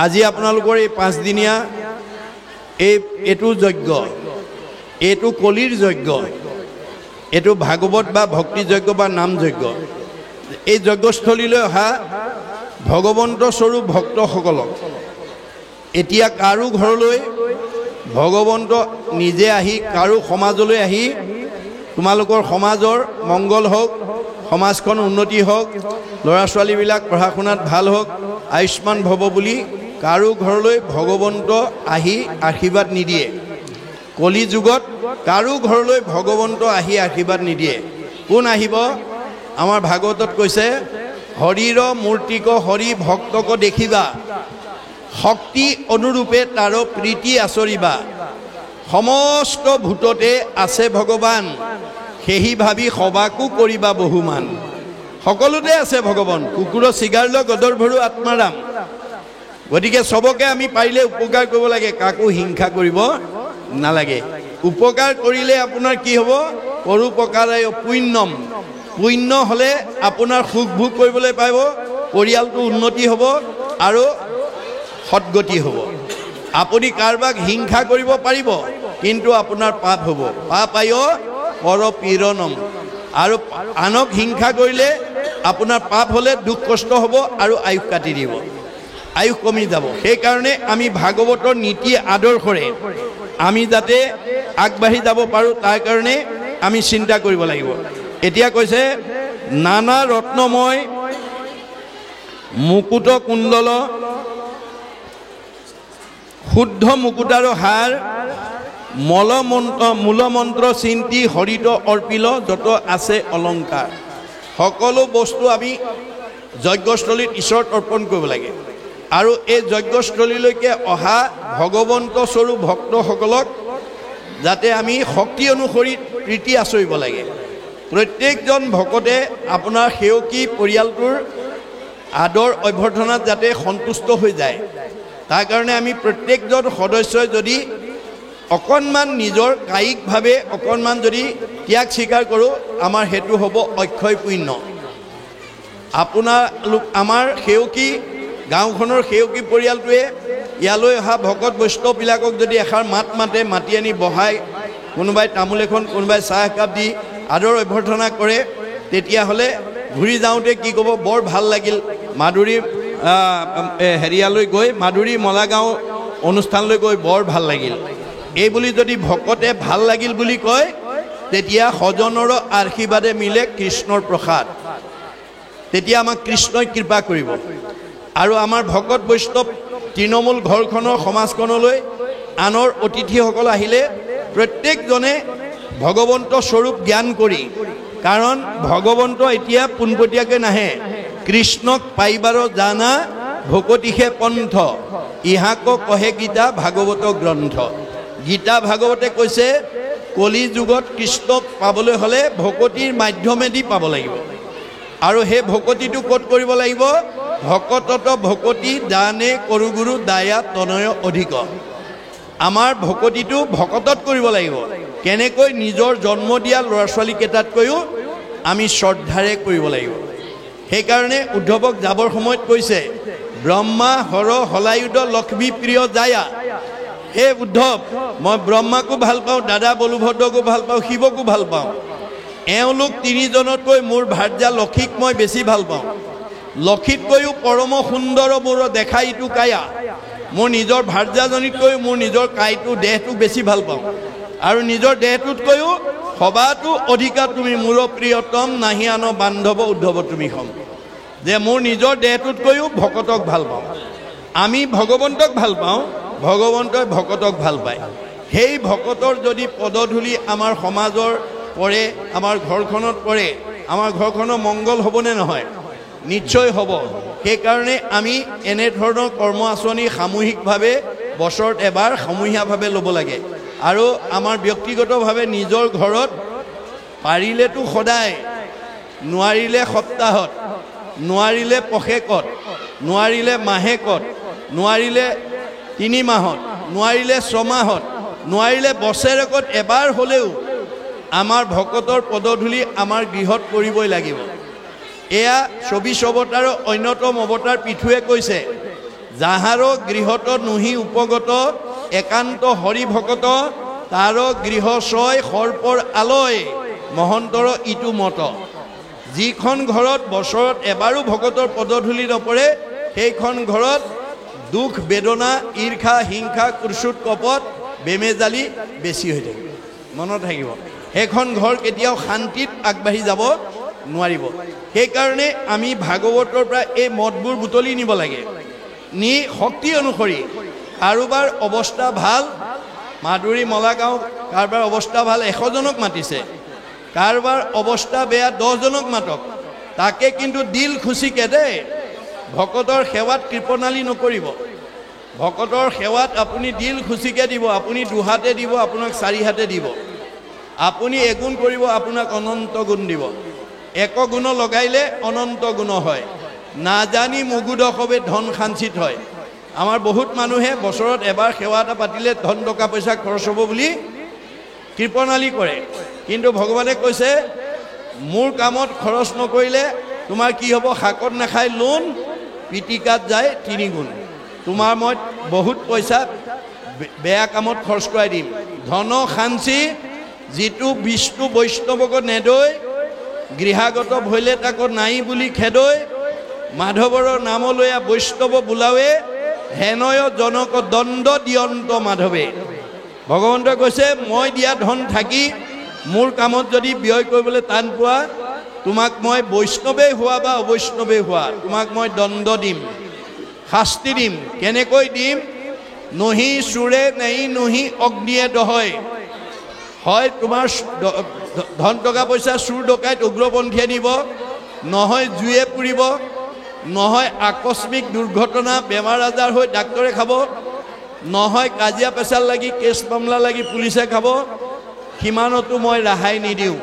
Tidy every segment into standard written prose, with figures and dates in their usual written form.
আজি আপোনালোকৰ এই 5 দিনীয়া এইটো যজ্ঞ, এইটো কলিৰ যজ্ঞ, এইটো ভাগৱত বা ভক্তি যজ্ঞ বা নাম যজ্ঞ। এই যজ্ঞস্থলীলৈ অহা ভগৱন্ত স্বৰূপ ভক্তসকলক এতিয়া কাৰো ঘৰলৈ ভগৱন্ত নিজে আহি কাৰো সমাজলৈ আহি তোমালোকৰ সমাজৰ মংগল হওক, সমাজখন উন্নতি হওক, ল'ৰা ছোৱালীবিলাক পঢ়া শুনাত ভাল হওক, আয়ুষ্মান ভৱ বুলি কাৰো ঘৰলৈ ভগৱন্ত আহি আশীৰ্বাদ নিদিয়ে। কলি যুগত কাৰো ঘৰলৈ ভগৱন্ত আহি আশীৰ্বাদ নিদিয়ে। কোন আহিব? আমাৰ ভাগৱতত কৈছে, হৰিৰ মূৰ্তিক হৰি ভক্তক দেখিবা, শক্তি অনুৰূপে তাৰ প্ৰীতি আচৰিবা, সমস্ত ভূততে আছে ভগৱান, সেহি ভাবি সবাকো কৰিবা বহুমান। সকলোতে আছে ভগৱান, কুকুৰৰ চিগাৰ লৈ গদৰ ভৰু আত্মাৰাম। গতিকে চবকে আমি পাৰিলে উপকাৰ কৰিব লাগে, কাকো হিংসা কৰিব নালাগে। উপকাৰ কৰিলে আপোনাৰ কি হ'ব? পৰোপকাৰায় পুণ্যম, পুণ্য হ'লে আপোনাৰ সুখ ভোগ কৰিবলৈ পাৰিব, পৰিয়ালটো উন্নতি হ'ব আৰু সৎগতি হ'ব। আপুনি কাৰোবাক হিংসা কৰিব পাৰিব, কিন্তু আপোনাৰ পাপ হ'ব। পাপ আয় পৰপীড়নম, আৰু আনক হিংসা কৰিলে আপোনাৰ পাপ হ'লে দুখ কষ্ট হ'ব আৰু আয়ুস কাটি দিব, আয়ুস কমি যাব। সেইকাৰণে আমি ভাগৱতৰ নীতি আদৰ্শৰে আমি যাতে আগবাঢ়ি যাব পাৰোঁ, তাৰ কাৰণে আমি চিন্তা কৰিব লাগিব। এতিয়া কৈছে, নানা ৰত্নময় মুকুট কুণ্ডল, শুদ্ধ মুকুটাৰ হাৰ, মূলমন্ত্ৰ চিন্তি হৰিত অৰ্পিল, যত আছে অলংকাৰ। সকলো বস্তু আমি যজ্ঞস্থলীত ঈশ্বৰত অৰ্পণ কৰিব লাগে। আৰু এই যজ্ঞস্থলীলৈকে অহা ভগৱন্ত স্বৰূপ ভক্তসকলক যাতে আমি শক্তি অনুসৰি প্ৰীতি আচৰিব লাগে। প্ৰত্যেকজন ভকতে আপোনাৰ সেৱকী পৰিয়ালটোৰ আদৰ অভ্যৰ্থনাত যাতে সন্তুষ্ট হৈ যায়, তাৰ কাৰণে আমি প্ৰত্যেকজন সদস্যই যদি অকণমান নিজৰ কায়িকভাৱে অকণমান যদি ত্যাগ স্বীকাৰ কৰোঁ, আমাৰ সেইটো হ'ব অক্ষয় পুণ্য। আমাৰ সেৱকী গাঁওখনৰ সেৱকী পৰিয়ালটোৱে ইয়ালৈ অহা ভকত বৈষ্ণৱবিলাকক যদি এষাৰ মাত মাতে, মাতি আনি বহাই, কোনোবাই তামোল এখন, কোনোবাই চাহ একাপ দি আদৰ অভ্যৰ্থনা কৰে, তেতিয়াহ'লে ঘূৰি যাওঁতে কি ক'ব? বৰ ভাল লাগিল, মাধুৰী হেৰিয়ালৈ গৈ, মাধুৰী মলাগাঁও অনুষ্ঠানলৈ গৈ বৰ ভাল লাগিল। এই বুলি যদি ভকতে ভাল লাগিল বুলি কয়, তেতিয়া সজনৰ আশীৰ্বাদে মিলে কৃষ্ণৰ প্ৰসাদ, তেতিয়া আমাক কৃষ্ণই কৃপা কৰিব। আৰু আমাৰ ভকত বৈষ্ণৱ তৃণমূল ঘৰখনৰ সমাজখনলৈ আনৰ অতিথিসকল আহিলে প্ৰত্যেকজনে ভগৱন্ত স্বৰূপ জ্ঞান কৰি, কাৰণ ভগৱন্ত এতিয়া পোনপটীয়াকৈ নাহে, কৃষ্ণক পাইবাৰ জানা ভকতিহে পন্থ, ইহাক কহে গীতা ভাগৱত গ্ৰন্থ। গীতা ভাগৱতে কৈছে, কলি যুগত কৃষ্ণক পাবলৈ হ'লে ভকতিৰ মাধ্যমেদি পাব লাগিব। আৰু সেই ভকতিটো ক'ত কৰিব লাগিব? ভকতত ভকতি দানে কৰু গুৰু দায়া তনয় অধিক। আমাৰ ভকতিটো ভকতত কৰিব লাগিব। কেনেকৈ? নিজৰ জন্ম দিয়া ল'ৰা ছোৱালীকেইটাতকৈও আমি শ্ৰদ্ধাৰে কৰিব লাগিব। সেইকাৰণে উদ্ধৱক যাবৰ সময়ত কৈছে, ব্ৰহ্মা হৰ হলায়ুধ লক্ষ্মী প্ৰিয় জায়া। হে উদ্ধৱ, মই ব্ৰহ্মাকো ভাল পাওঁ, দাদা বলুভদ্ৰকো ভাল পাওঁ, শিৱকো ভাল পাওঁ। এওঁলোক তিনিজনতকৈ মোৰ ভাৰ্যা লক্ষীক মই বেছি ভাল পাওঁ। লক্ষীতকৈও পৰম সুন্দৰ মোৰ দেখা ইটো কায়া। মোৰ নিজৰ ভাৰ্যাজনীতকৈও মোৰ নিজৰ কাইটো দেহটো বেছি ভাল পাওঁ। আৰু নিজৰ দেহটোতকৈও সবাতো অধিকাৰ তুমি মোৰ প্ৰিয়তম, নাহি আন বান্ধৱ উদ্ধৱ তুমি সম। যে মোৰ নিজৰ দেহটোতকৈও ভকতক ভাল পাওঁ। আমি ভগৱন্তক ভাল পাওঁ, ভগৱন্তই ভকতক ভাল পায়। সেই ভকতৰ যদি পদধূলি আমাৰ সমাজৰ পৰে, আমাৰ ঘৰখনত পৰে, আমাৰ ঘৰখনৰ মংগল হ'বনে নহয়? নিশ্চয় হ'ব। সেইকাৰণে আমি এনেধৰণৰ কৰ্ম আঁচনি সামূহিকভাৱে বছৰত এবাৰ সমূহীয়াভাৱে ল'ব লাগে। আৰু আমাৰ ব্যক্তিগতভাৱে নিজৰ ঘৰত পাৰিলেতো সদায়, নোৱাৰিলে সপ্তাহত, নোৱাৰিলে পষেকত, নোৱাৰিলে মাহেকত, নোৱাৰিলে 3 মাহত, নোৱাৰিলে 6 মাহত, নোৱাৰিলে বছৰেকত এবাৰ হ'লেও আমাৰ ভকতৰ পদধূলি আমাৰ গৃহত কৰিবই লাগিব। এয়া 24 অৱতাৰৰ অন্যতম অৱতাৰ পৃথুৱে কৈছে যাহাৰ গৃহত নুহি উপগত একান্ত হৰি ভকত তাৰ গৃহ ছয় সৰ্পৰ আলয় মহন্তৰ ইটো মত যিখন ঘৰত বছৰত এবাৰো ভকতৰ পদধূলি নপৰে সেইখন ঘৰত দুখ বেদনা ঈৰ্ষা হিংসা কুৰ্চুট কপট বেমেজালি বেছি হৈ থাকিব মনত থাকিব সেইখন ঘৰ কেতিয়াও শান্তিত আগবাঢ়ি যাব নোৱাৰিব সেইকাৰণে আমি ভাগৱতৰ পৰা এই মতবোৰ বুটলি নিব লাগে নি শক্তি অনুসৰি কাৰোবাৰ অৱস্থা ভাল মাধুৰী মলাগাঁও কাৰোবাৰ অৱস্থা ভাল 100 জনক মাতিছে কাৰোবাৰ অৱস্থা বেয়া 10 জনক মাতক তাকে কিন্তু দিল খুচিকে দেই ভকতৰ সেৱাত কৃপণালী নকৰিব ভকতৰ সেৱাত আপুনি দিল খুচিকে দিব আপুনি দুহাতে দিব আপোনাক চাৰি হাতে দিব আপুনি এগুণ কৰিব আপোনাক অনন্ত গুণ দিব এক গুণ লগাইলে অনন্ত গুণ হয় নাজানি মুগুদ হবে ধন খাঞ্চিত হয় আমাৰ বহুত মানুহে বছৰত এবাৰ সেৱা এটা পাতিলে ধন টকা পইচা খৰচ হ'ব বুলি কৃপণালী কৰে কিন্তু ভগৱানে কৈছে মোৰ কামত খৰচ নকৰিলে তোমাৰ কি হ'ব শাকত নাখাই লোন পিটিকাত যায় 3 গুণ তোমাৰ মই বহুত পইচা বেয়া কামত খৰচ কৰাই দিম ধন খাঞ্চি যিটো বিষ্ণু বৈষ্ণৱক নেদৈ গৃহাগত ভৈলে তাক নাই বুলি খেদৈ মাধৱৰ নাম লয়া বৈষ্ণৱ বোলাৱে হেনয় জনক দণ্ড দিয়ন্ত মাধৱে ভগৱন্তই কৈছে মই দিয়া ধন থাকি মোৰ কামত যদি ব্যয় কৰিবলৈ টান পোৱা তোমাক মই বৈষ্ণৱে হোৱা বা অবৈষ্ণৱে হোৱা তোমাক মই দণ্ড দিম শাস্তি দিম কেনেকৈ দিম নহি চুৰে নেই নহি অগ্নিয়ে দহয় হয় তোমাৰ ধন টকা পইচা চুৰ ডকাইত উগ্ৰপন্থীয়ে নিব নহয় জুয়ে পুৰিব নহয় আকস্মিক দুৰ্ঘটনা বেমাৰ আজাৰ হৈ ডাক্তৰে খাব নহয় কাজিয়া পেচাল লাগি কেছ মামলা লাগি পুলিচে খাব সিমানতো মই ৰেহাই নিদিওঁ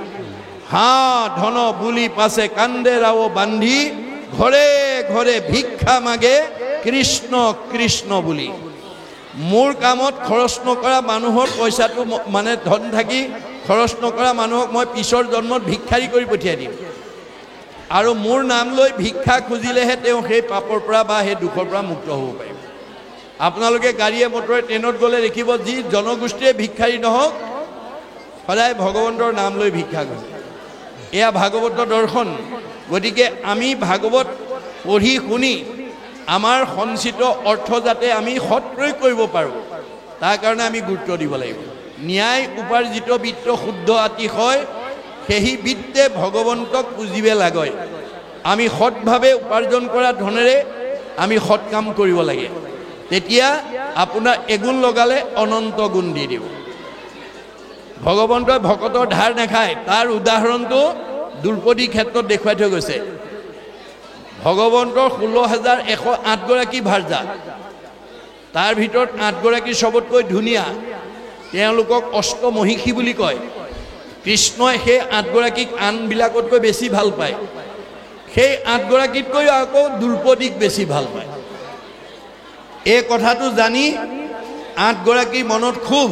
হা ধন বুলি পাছে কান্দে ৰাও বান্ধি ঘৰে ঘৰে ভিক্ষা মাগে কৃষ্ণ কৃষ্ণ বুলি মোৰ কামত খৰচ নকৰা মানুহৰ পইচাটো মানে ধন থাকি খৰচ নকৰা মানুহক মই পিছৰ জন্মত ভিক্ষাৰী কৰি পঠিয়াই দিম আৰু মোৰ নাম লৈ ভিক্ষা খুজিলেহে তেওঁ সেই পাপৰ পৰা বা সেই দুখৰ পৰা মুক্ত হ'ব পাৰিব আপোনালোকে গাড়ীয়ে মটৰে ট্ৰেইনত গ'লে দেখিব যি জনগোষ্ঠীয়ে ভিক্ষাৰী নহওক সদায় ভগৱন্তৰ নাম লৈ ভিক্ষা খোজে এয়া ভাগৱতৰ দৰ্শন গতিকে আমি ভাগৱত পঢ়ি শুনি আমাৰ সঞ্চিত অৰ্থ যাতে আমি সৎ প্ৰয়োগ কৰিব পাৰোঁ তাৰ কাৰণে আমি গুৰুত্ব দিব লাগিব ন্যায় উপাৰ্জিত বিত্ত শুদ্ধ আতিশয় সেই বিত্তে ভগৱন্তক পুজিবে লাগয় আমি সৎভাৱে উপাৰ্জন কৰা ধনেৰে আমি সৎ কাম কৰিব লাগে তেতিয়া আপোনাৰ এগুণ লগালে অনন্ত গুণ দি দিব ভগৱন্তই ভকতৰ ধাৰ নাখায় তাৰ উদাহৰণটো দ্ৰৌপদীৰ ক্ষেত্ৰত দেখুৱাই থৈ গৈছে ভগৱন্তৰ 16,108 গৰাকী ভাৰ্যা তাৰ ভিতৰত 8 গৰাকী সবতকৈ ধুনীয়া তেওঁলোকক অষ্টমহিষী বুলি কয় কৃষ্ণই সেই 8 গৰাকীক আনবিলাকতকৈ বেছি ভাল পায় সেই 8 গৰাকীতকৈ আকৌ দ্ৰৌপদীক বেছি ভাল পায় এই কথাটো জানি 8 গৰাকীৰ মনত খুব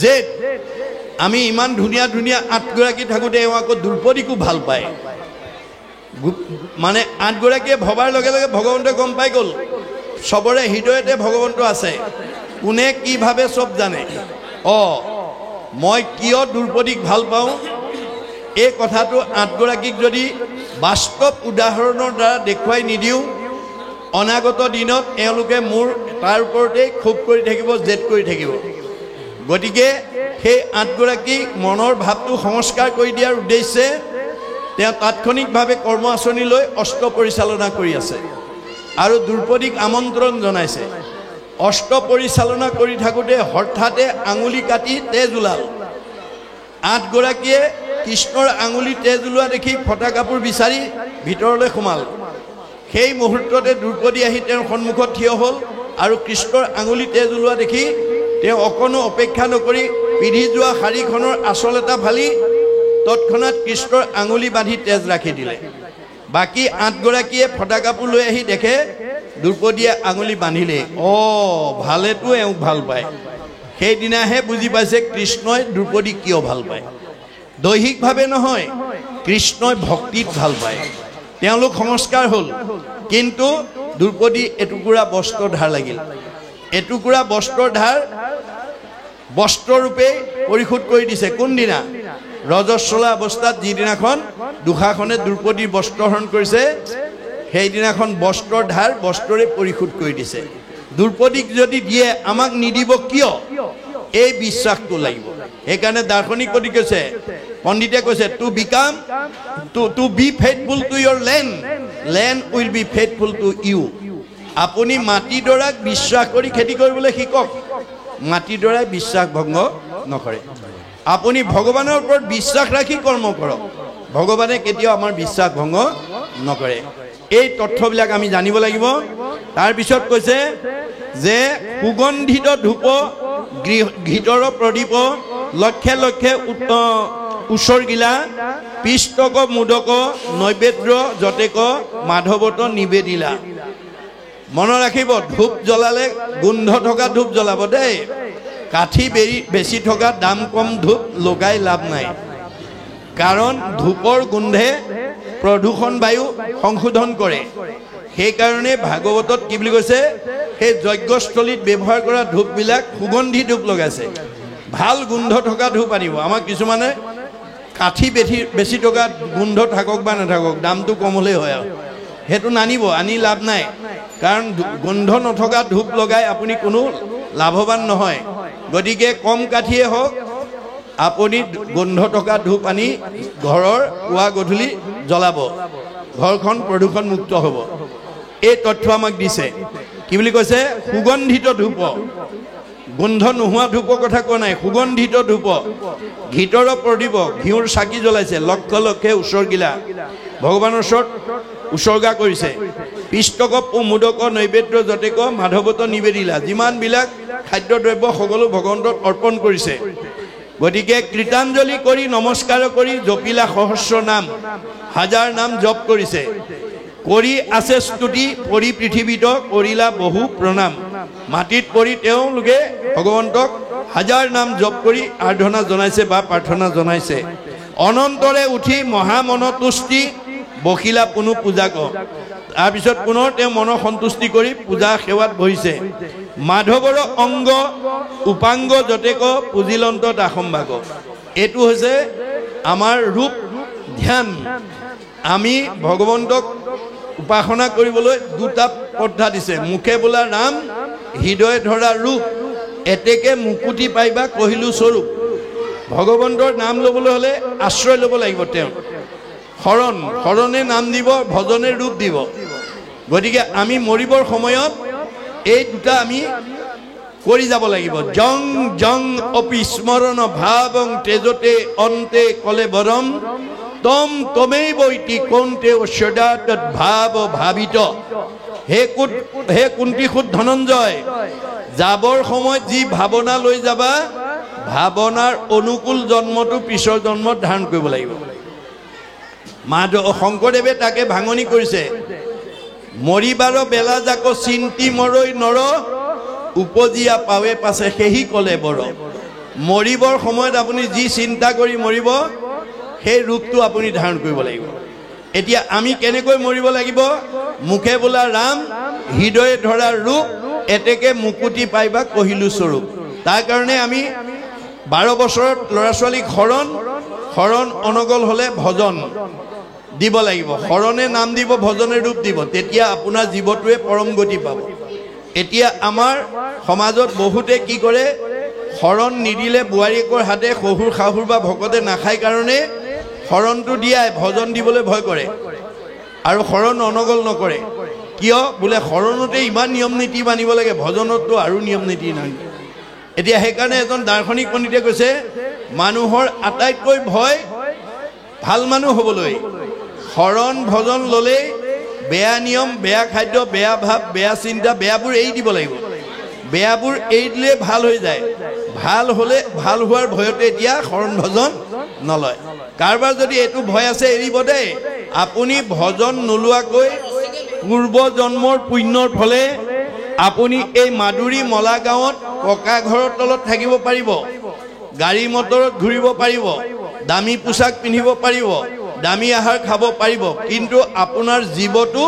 যে আমি ইমান ধুনীয়া ধুনীয়া 8 গৰাকী থাকোঁতে এওঁ আকৌ দ্ৰৌপদীকো ভাল পায় মানে 8 গৰাকীয়ে ভবাৰ লগে লগে ভগৱন্তই গম পাই গ'ল সবৰে হৃদয়তে ভগৱন্ত আছে কোনে কি ভাবে সব জানে মই কিয় দ্ৰৌপদীক ভাল পাওঁ এই কথাটো 8 গৰাকীক যদি বাস্তৱ উদাহৰণৰ দ্বাৰা দেখুৱাই নিদিওঁ অনাগত দিনত এওঁলোকে মোৰ তাৰ ওপৰতে খুব কৰি থাকিব জেদ কৰি থাকিব গতিকে সেই 8 গৰাকী মনৰ ভাৱটো সংস্কাৰ কৰি দিয়াৰ উদ্দেশ্যে তেওঁ তাৎক্ষণিকভাৱে কৰ্ম আঁচনি লৈ অস্ত্ৰ পৰিচালনা কৰি আছে আৰু দ্ৰৌপদীক আমন্ত্ৰণ জনাইছে অস্ত্ৰ পৰিচালনা কৰি থাকোঁতে হঠাতে আঙুলি কাটি তেজ ওলাল 8 গৰাকীয়ে কৃষ্ণৰ আঙুলি তেজ ওলোৱা দেখি ফটা কাপোৰ বিচাৰি ভিতৰলৈ সোমাল সেই মুহূৰ্ততে দ্ৰৌপদী আহি তেওঁৰ সন্মুখত থিয় হ'ল আৰু কৃষ্ণৰ আঙুলি তেজ ওলোৱা দেখি তেওঁ অকণো অপেক্ষা নকৰি পিন্ধি যোৱা শাৰীখনৰ আঁচল এটা ফালি তৎক্ষণাৎ কৃষ্ণৰ আঙুলি বান্ধি তেজ ৰাখি দিলে বাকী 8 গৰাকীয়ে ফটা কাপোৰ লৈ আহি দেখে দ্ৰৌপদীয়ে আঙুলি বান্ধিলে ভালেতো এওঁক ভাল পায় সেইদিনাহে বুজি পাইছে কৃষ্ণই দ্ৰৌপদীক কিয় ভাল পায় দৈহিকভাৱে নহয় কৃষ্ণই ভক্তিত ভাল পায় তেওঁলোক সংস্কাৰ হ'ল কিন্তু দ্ৰৌপদী এটুকুৰা বস্ত্ৰ ধাৰ লাগিল এটুকুৰা বস্ত্ৰৰ ধাৰ বস্ত্ৰৰূপে পৰিশোধ কৰি দিছে কোনদিনা ৰজস্বলা অৱস্থাত যিদিনাখন দুষাখনে দ্ৰৌপদীৰ বস্ত্ৰহৰণ কৰিছে সেইদিনাখন বস্ত্ৰৰ ধাৰ বস্ত্ৰৰে পৰিশোধ কৰি দিছে দ্ৰৌপদীক যদি দিয়ে আমাক নিদিব কিয় এই বিশ্বাসটো লাগিব সেইকাৰণে দাৰ্শনিক পতি কৈছে পণ্ডিতে কৈছে to be faithful to your land will be faithful to you আপুনি মাটিডৰাক বিশ্বাস কৰি খেতি কৰিবলৈ শিকক মাটিডৰাই বিশ্বাস ভংগ নকৰে আপুনি ভগৱানৰ ওপৰত বিশ্বাস ৰাখি কৰ্ম কৰক ভগৱানে কেতিয়াও আমাৰ বিশ্বাস ভংগ নকৰে এই তথ্যবিলাক আমি জানিব লাগিব তাৰ পিছত কৈছে যে সুগন্ধিত ধূপ ঘিতৰ প্ৰদীপ লক্ষে লক্ষে উচৰ্গিলা পিষ্টক মোদক নৈবেদ্য জতেক মাধৱত নিবেদিলা মনত ৰাখিব ধূপ জ্বলালে গোন্ধ থকা ধূপ জ্বলাব দেই কাঠি বেছি থকা দাম কম ধূপ লগাই লাভ নাই কাৰণ ধূপৰ গোন্ধে প্ৰদূষণ বায়ু সংশোধন কৰে সেইকাৰণে ভাগৱতত কি বুলি কৈছে সেই যজ্ঞস্থলীত ব্যৱহাৰ কৰা ধূপবিলাক সুগন্ধি ধূপ লগাইছে ভাল গোন্ধ থকা ধূপ আনিব আমাক কিছুমানে কাঠি বেছি থকা গোন্ধ থাকক বা নাথাকক দামটো কম হ'লেই হয় আৰু সেইটো নানিব আনি লাভ নাই কাৰণ গোন্ধ নথকা ধূপ লগাই আপুনি কোনো লাভৱান নহয় গতিকে কম কাঠিয়ে হওক আপুনি গোন্ধ থকা ধূপ আনি ঘৰৰ পুৱা গধূলি জ্বলাব ঘৰখন প্ৰদূষণ মুক্ত হ'ব এই তথ্য আমাক দিছে কি বুলি কৈছে সুগন্ধিত ধূপ গোন্ধ নোহোৱা ধূপৰ কথা কোৱা নাই সুগন্ধিত ধূপ ঘিতৰ প্ৰদীপ ঘিউৰ চাকি জ্বলাইছে লক্ষ লক্ষে উচৰ্গিলা ভগৱানৰ ওচৰত উচৰ্গা কৰিছে পিষ্টক মোদক নৈবেদ্য জতেক মাধৱত নিবেদিলা যিমানবিলাক খাদ্যদ্ৰব্য সকলো ভগৱন্তক অৰ্পণ কৰিছে গতিকে কৃতাঞ্জলি কৰি নমস্কাৰ কৰি জপিলা সহস্ৰ নাম হাজাৰ নাম জপ কৰিছে কৰি আছে স্তুতি পৰি পৃথিৱীত কৰিলা বহু প্ৰণাম মাটিত পৰি তেওঁলোকে ভগৱন্তক হাজাৰ নাম জপ কৰি আৰাধনা জনাইছে বা প্ৰাৰ্থনা জনাইছে অনন্তৰে উঠি মহামনতুষ্টি বখিলা পুনু পূজাক তাৰপিছত পুনৰ তেওঁ মনৰ সন্তুষ্টি কৰি পূজা সেৱাত বহিছে মাধৱৰ অংগ উপাংগ জতেক পুজিলন্ত দাসম্বাক এইটো হৈছে আমাৰ ৰূপ ধ্যান আমি ভগৱন্তক উপাসনা কৰিবলৈ দুটা পদ্ধা দিছে মুখে বোলা ৰাম হৃদয়ে ধৰা ৰূপ এতেকে মুকুতি পাইবা কহিলো স্বৰূপ ভগৱন্তৰ নাম ল'বলৈ হ'লে আশ্ৰয় ল'ব লাগিব তেওঁ শৰণে নাম দিব ভজনে ৰূপ দিব গতিকে আমি মৰিবৰ সময়ত এই দুটা আমি কৰি যাব লাগিব জং জং অপি স্মৰণ ভাৱং তেজতে অন্তে কলে বৰম তম তমেই বৈতি কৌন্তে সদা তৎ ভাৱ ভাবিত হে কুন্তি সুত ধনঞ্জয় যাবৰ সময়ত যি ভাৱনা লৈ যাবা ভাৱনাৰ অনুকূল জন্মটো পিছৰ জন্মত ধাৰণ কৰিব লাগিব শংকৰদেৱে তাকে ভাঙনি কৰিছে মৰিবাৰ বেলা যাক চিন্তি মৰৈ নৰ উপজিয়া পাৱে পাছে সেহি কলে বৰ মৰিবৰ সময়ত আপুনি যি চিন্তা কৰি মৰিব সেই ৰূপটো আপুনি ধাৰণ কৰিব লাগিব এতিয়া আমি কেনেকৈ মৰিব লাগিব মুখে বোলা ৰাম হৃদয়ে ধৰা ৰূপ এতেকে মুকুতি পাইবা কহিলো স্বৰূপ তাৰ কাৰণে আমি 12 বছৰত ল'ৰা ছোৱালীক শৰণ অনগল হ'লে ভজন দিব লাগিব শৰণে নাম দিব ভজনে ৰূপ দিব তেতিয়া আপোনাৰ জীৱটোৱে পৰম গতি পাব এতিয়া আমাৰ সমাজত বহুতে কি কৰে শৰণ নিদিলে বোৱাৰীকৰ হাতে শহুৰ শাহুৰ বা ভকতে নাখায় কাৰণে শৰণটো দিয়াই ভজন দিবলৈ ভয় কৰে আৰু শৰণ অনগল নকৰে কিয় বোলে শৰণতে ইমান নিয়ম নীতি মানিব লাগে ভজনততো আৰু নিয়ম নীতি নাই এতিয়া সেইকাৰণে এজন দাৰ্শনিক পণ্ডিতে কৈছে মানুহৰ আটাইতকৈ ভয় ভাল মানুহ হ'বলৈ শৰণ ভজন ল'লেই বেয়া নিয়ম বেয়া খাদ্য বেয়া ভাৱ বেয়া চিন্তা বেয়াবোৰ এৰি দিব লাগিব বেয়াবোৰ এৰি দিলে ভাল হৈ যায় ভাল হ'লে ভাল হোৱাৰ ভয়তে এতিয়া শৰণ ভজন নলয় কাৰোবাৰ যদি এইটো ভয় আছে এৰিব দেই আপুনি ভজন নোলোৱাকৈ পূৰ্ব জন্মৰ পুণ্যৰ ফলে আপুনি এই মাদুৰী মলা গাঁৱত ককা ঘৰৰ তলত থাকিব পাৰিব গাড়ী মটৰত ঘূৰিব পাৰিব দামী পোছাক পিন্ধিব পাৰিব দামী আহাৰ খাব পাৰিব কিন্তু আপোনাৰ জীৱটো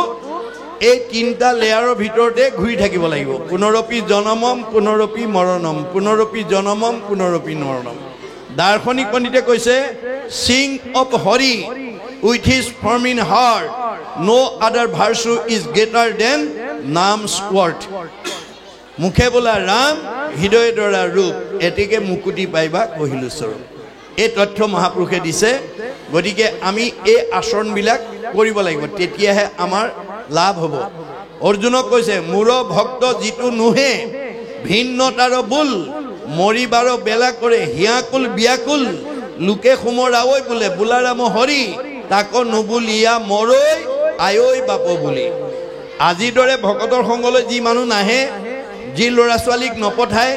এই তিনিটা লেয়াৰৰ ভিতৰতে ঘূৰি থাকিব লাগিব পুনৰপি জনমম পুনৰপি মৰণম পুনৰপি জনমম পুনৰপি মৰণম দাৰ্শনিক পণ্ডিতে কৈছে sing of Hari with his form in heart no other virtue is greater than name's worth মুখে বোলা ৰাম হৃদয় দৰা ৰূপ এটিকে মুকুতি পাইবা কহিলো স্বৰূপ এই তথ্য মহাপুৰুষে দিছে গতিকে আমি এই আচৰণবিলাক কৰিব লাগিব তেতিয়াহে আমাৰ লাভ হ'ব অৰ্জুনক কৈছে মোৰ ভক্ত যিটো নোহে ভিন্নতাৰ বুল মৰিবাৰ বেলা কৰে হিয়াকুল বিয়াকুল লোকে সোমৰাৱৈ বোলে বোলাৰাম হৰি তাক নুবুলিয়া মৰৈ আয়ৈ বাপ বুলি আজিৰ দৰে ভকতৰ সংগলৈ যি মানুহ নাহে যি ল'ৰা ছোৱালীক নপঠায়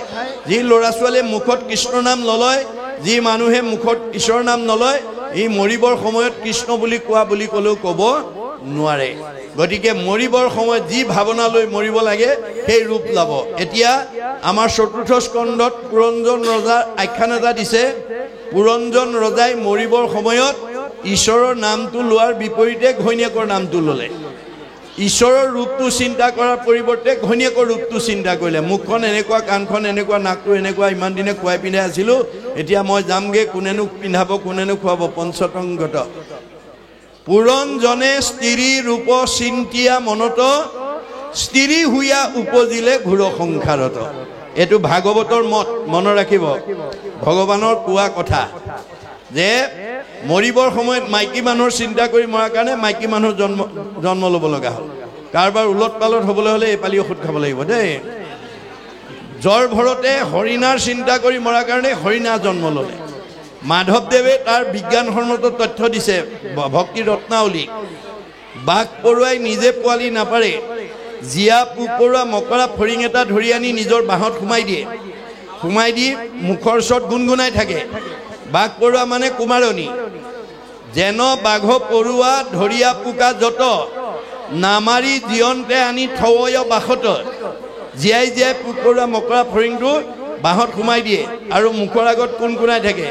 যি ল'ৰা ছোৱালীয়ে মুখত কৃষ্ণ নাম নলয় যি মানুহে মুখত ঈশ্বৰৰ নাম নলয় এই মৰিবৰ সময়ত কৃষ্ণ বুলি কোৱা বুলি ক'লেও ক'ব নোৱাৰে গতিকে মৰিবৰ সময়ত যি ভাৱনা লৈ মৰিব লাগে সেই ৰূপ ল'ব এতিয়া আমাৰ চতুৰ্থ স্কন্ধত পুৰঞ্জন ৰজাৰ আখ্যান এটা দিছে পুৰঞ্জন ৰজাই মৰিবৰ সময়ত ঈশ্বৰৰ নামটো লোৱাৰ বিপৰীতে ঘৈণীয়েকৰ নামটো ল'লে ঈশ্বৰৰ ৰূপটো চিন্তা কৰাৰ পৰিৱৰ্তে ঘৈণীয়েকৰ ৰূপটো চিন্তা কৰিলে মুখখন এনেকুৱা কাণখন এনেকুৱা নাকটো এনেকুৱা ইমান দিনে খুৱাই পিন্ধাই আছিলোঁ এতিয়া মই যামগৈ কোনেনো পিন্ধাব কোনেনো খুৱাব পঞ্চতংগত পুৰঞ্জনে স্ত্ৰী ৰূপ চিন্তিয়া মনত স্ত্ৰী হুয়া উপজিলে ঘূৰ সংসাৰত এইটো ভাগৱতৰ মত মনত ৰাখিব ভগৱানৰ কোৱা কথা যে মৰিবৰ সময়ত মাইকী মানুহৰ চিন্তা কৰি মৰাৰ কাৰণে মাইকী মানুহৰ জন্ম ল'ব লগা হ'ল কাৰোবাৰ উলট পালট হ'বলৈ হ'লে এইপালি ঔষধ খাব লাগিব দেই জ্বৰ ভৰতে হৰিণাৰ চিন্তা কৰি মৰাৰ কাৰণে হৰিণা জন্ম ল'লে মাধৱদেৱে তাৰ বিজ্ঞানসন্মত তথ্য দিছে ভক্তি ৰত্নাৱলী বাঘ পৰুৱাই নিজে পোৱালি নাপাৰে জীয়া পোক পৰুৱা মকৰা ফৰিং এটা ধৰি আনি নিজৰ বাঁহত সোমাই দি মুখৰ ওচৰত গুণগুণাই থাকে বাঘ পৰুৱা মানে কুমাৰণী যেন বাঘ পৰুৱা ধৰিয়া পোকা যত নামাৰি জীয়ন্তে আনি থয় বাসত জীয়াই জীয়াই পোক পৰুৱা মকৰা ফৰিংটো বাঁহত সোমাই দিয়ে আৰু মুখৰ আগত কুণকুণাই থাকে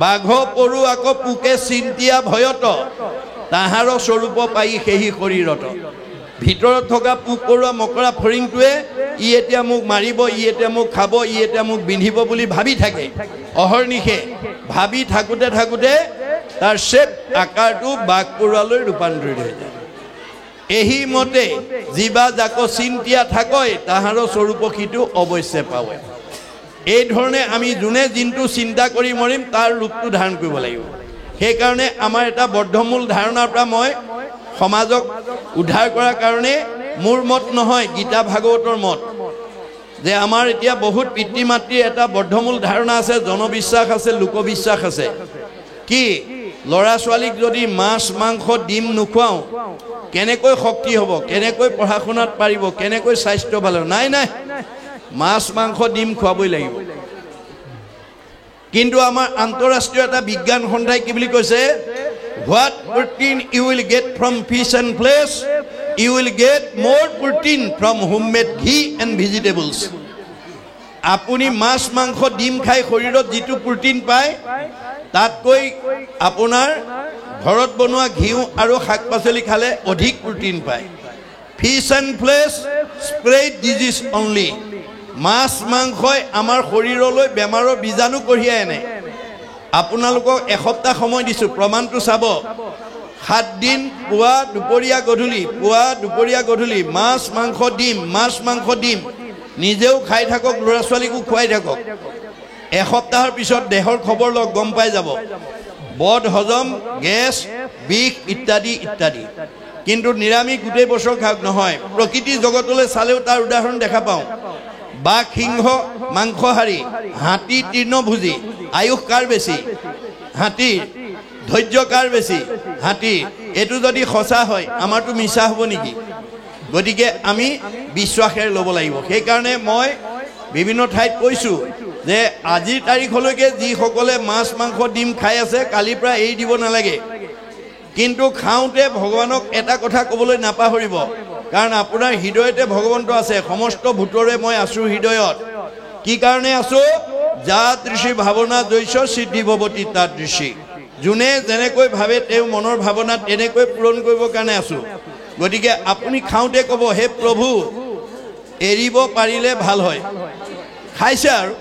বাঘ পৰু আকৌ পোকে চিন্তিয়া ভয়ত তাহাৰ স্বৰূপ পাই সেহি শৰীৰত ভিতৰত থকা পোক পৰুৱা মকৰা ফৰিংটোৱে ই এতিয়া মোক মাৰিব ই এতিয়া মোক খাব ই এতিয়া মোক বিন্ধিব বুলি ভাবি থাকে অহৰ্নিশে ভাবি থাকোঁতে থাকোঁতে তাৰ শ্বেপ আকাৰটো বাঘ পৰুৱালৈ ৰূপান্তৰিত হৈ যায় এহি মতে জীৱা যাক চিন্তিয়া থাকয় তাহাৰ স্বৰূপ সিটো অৱশ্যে পাৱে এই ধৰণে আমি যোনে দিনটো চিন্তা কৰি মৰিম তাৰ ৰূপটো ধাৰণ কৰিব লাগিব সেইকাৰণে আমাৰ এটা বদ্ধমূল ধাৰণাৰ পৰা মই সমাজক উদ্ধাৰ কৰাৰ কাৰণে মোৰ মত নহয় গীতা ভাগৱতৰ মত যে আমাৰ এতিয়া বহুত পিতৃ মাতৃৰ এটা বদ্ধমূল ধাৰণা আছে জনবিশ্বাস আছে লোকবিশ্বাস আছে কি ল'ৰা ছোৱালীক যদি মাছ মাংস ডিম নোখোৱাওঁ কেনেকৈ শক্তি হ'ব কেনেকৈ পঢ়া শুনাত পাৰিব কেনেকৈ স্বাস্থ্য ভাল হ'ব নাই মাছ মাংস ডিম খুৱাবই লাগিব কিন্তু আমাৰ আন্তঃৰাষ্ট্ৰীয় এটা বিজ্ঞান সন্থাই কি বুলি কৈছে what protein you will get from fish and flesh you will get more protein from homemade ghee and vegetables আপুনি মাছ মাংস ডিম খাই শৰীৰত যিটো প্ৰটিন পায় তাতকৈ আপোনাৰ ঘৰত বনোৱা ঘিউ আৰু শাক পাচলি খালে অধিক প্ৰটিন পায় fish and flesh spread disease only মাছ মাংসই আমাৰ শৰীৰলৈ বেমাৰৰ বীজাণু কঢ়িয়াই আনে আপোনালোকক এসপ্তাহ সময় দিছোঁ প্ৰমাণটো চাব 7 দিন পুৱা দুপৰীয়া গধূলি মাছ মাংস ডিম নিজেও খাই থাকক ল'ৰা ছোৱালীকো খুৱাই থাকক এসপ্তাহৰ পিছত দেহৰ খবৰ লওক গম পাই যাব বদ হজম গেছ বিষ ইত্যাদি ইত্যাদি কিন্তু নিৰামিষ গোটেই বছৰ খাওক নহয় প্ৰকৃতি জগতলৈ চালেও তাৰ উদাহৰণ দেখা পাওঁ বাঘ সিংহ মাংসহাৰী হাতী তৃণভোজী আয়ুস কাৰ বেছি হাতীৰ ধৈৰ্য কাৰ বেছি হাতীৰ এইটো যদি সঁচা হয় আমাৰতো মিছা হ'ব নেকি গতিকে আমি বিশ্বাসেৰে ল'ব লাগিব সেইকাৰণে মই বিভিন্ন ঠাইত কৈছোঁ যে আজিৰ তাৰিখলৈকে যিসকলে মাছ মাংস ডিম খাই আছে কালিৰ পৰা এৰি দিব নালাগে কিন্তু খাওঁতে ভগৱানক এটা কথা ক'বলৈ নাপাহৰিব কাৰণ আপোনাৰ হৃদয়তে ভগৱন্ত আছে সমস্ত ভূতৰে মই আছোঁ হৃদয়ত কি কাৰণে আছোঁ যা দৃষ্টি ভাৱনা জৈছ সিদ্ধি ভৱতী তাত দৃষ্টি যোনে যেনেকৈ ভাবে তেওঁ মনৰ ভাৱনা তেনেকৈ পূৰণ কৰিবৰ কাৰণে আছোঁ গতিকে আপুনি খাওঁতে ক'ব হে প্ৰভু এৰিব পাৰিলে ভাল হয় খাইছে আৰু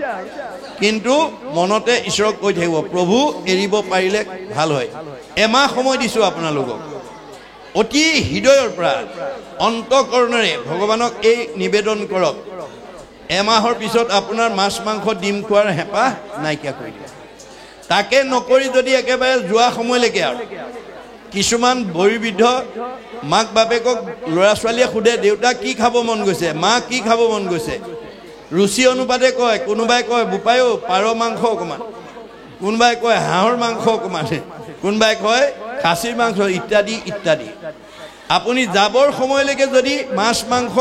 কিন্তু মনতে ঈশ্বৰক কৈ থাকিব প্ৰভু এৰিব পাৰিলে ভাল হয় এমাহ সময় দিছোঁ আপোনালোকক অতি হৃদয়ৰ পৰা অন্তঃকৰণেৰে ভগৱানক এই নিবেদন কৰক এমাহৰ পিছত আপোনাৰ মাছ মাংস ডিম খোৱাৰ হেঁপাহ নাইকিয়া কৰি দিয়ে তাকে নকৰি যদি একেবাৰে যোৱা সময়লৈকে আৰু কিছুমান বয়োবৃদ্ধ মাক বাপেকক ল'ৰা ছোৱালীয়ে সোধে দেউতা কি খাব মন গৈছে মা কি খাব মন গৈছে ৰুচি অনুপাতে কয় কোনোবাই কয় বোপায়ো পাৰ মাংস অকণমান কোনোবাই কয় হাঁহৰ মাংস অকণমান কোনোবাই কয় খাচীৰ মাংস ইত্যাদি ইত্যাদি আপুনি যাবৰ সময়লৈকে যদি মাছ মাংস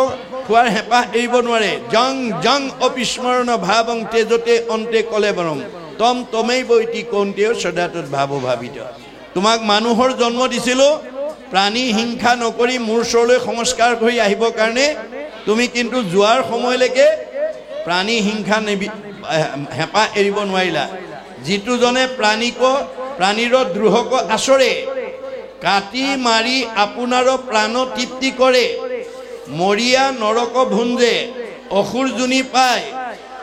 খোৱাৰ হেঁপাহ এৰিব নোৱাৰে জং জং অবিস্মৰণ ভাৱং তেজতে অন্তে কলে বৰং তম তমেই বৈতি কৌন্তেয় সদাতত ভাৱ ভাবিত তোমাক মানুহৰ জন্ম দিছিলোঁ প্ৰাণী হিংসা নকৰি মোৰ ওচৰলৈ সংস্কাৰ কৰি আহিবৰ কাৰণে তুমি কিন্তু যোৱাৰ সময়লৈকে প্ৰাণী হিংসা হেঁপাহ এৰিব নোৱাৰিলা যিটোজনে প্ৰাণীৰ দ্ৰোহক আচৰে কাটি মাৰি আপোনাৰ প্ৰাণ তৃপ্তি কৰে মৰিয়া নৰক ভুঞ্জে অসুৰ জুনি পায়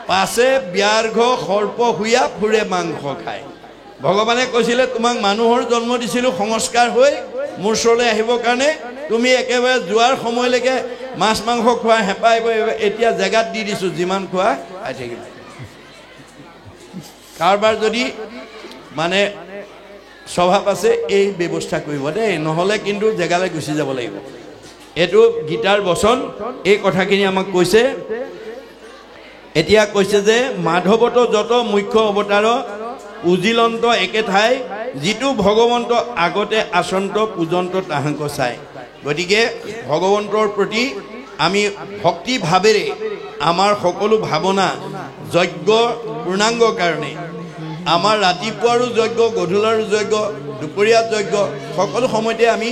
পাছে ব্যাঘ্ৰ সৰ্প শুয়া ফুৰে মাংস খায় ভগৱানে কৈছিলে তোমাক মানুহৰ জন্ম দিছিলোঁ সংস্কাৰ হৈ মোৰ ওচৰলৈ আহিবৰ কাৰণে তুমি একেবাৰে যোৱাৰ সময়লৈকে মাছ মাংস খোৱা হেঁপাহ এতিয়া জেগাত দি দিছোঁ যিমান খোৱা খাই থাকিব কাৰোবাৰ যদি মানে স্বভাৱ আছে এই ব্যৱস্থা কৰিব দেই নহ'লে কিন্তু জেগালৈ গুচি যাব লাগিব এইটো গীতাৰ বচন এই কথাখিনি আমাক কৈছে এতিয়া কৈছে যে মাধৱত যত মুখ্য অৱতাৰ উজিলন্ত একে ঠাই যিটো ভগৱন্ত আগতে আচন্ত পূজন্ত তাহাংক চাই গতিকে ভগৱন্তৰ প্ৰতি আমি ভক্তি ভাৱেৰে আমাৰ সকলো ভাৱনা যজ্ঞ পূৰ্ণাংগ কাৰণে আমাৰ ৰাতিপুৱাৰো যজ্ঞ গধূলাৰো যজ্ঞ দুপৰীয়া যজ্ঞ সকলো সময়তে আমি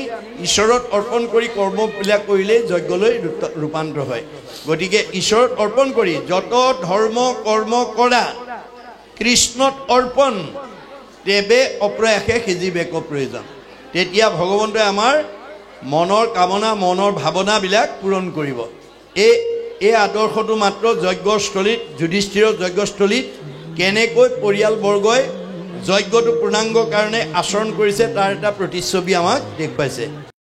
ঈশ্বৰত অৰ্পণ কৰি কৰ্মবিলাক কৰিলেই যজ্ঞলৈ ৰূপান্তৰ হয় গতিকে ঈশ্বৰত অৰ্পণ কৰি যত ধৰ্ম কৰ্ম কৰা কৃষ্ণত অৰ্পণ তেবে অপ্ৰয়াসে সিজিবেক প্ৰয়োজন তেতিয়া ভগৱন্তই আমাৰ মনৰ কামনা মনৰ ভাৱনাবিলাক পূৰণ কৰিব এই আদৰ্শটো মাত্ৰ যজ্ঞস্থলীত যুধিষ্ঠিৰৰ যজ্ঞস্থলীত কেনেকৈ পৰিয়ালবৰ্গই যজ্ঞটো পূৰ্ণাংগ কাৰণে আচৰণ কৰিছে তাৰ এটা প্ৰতিচ্ছবি আমাক দেখুৱাইছে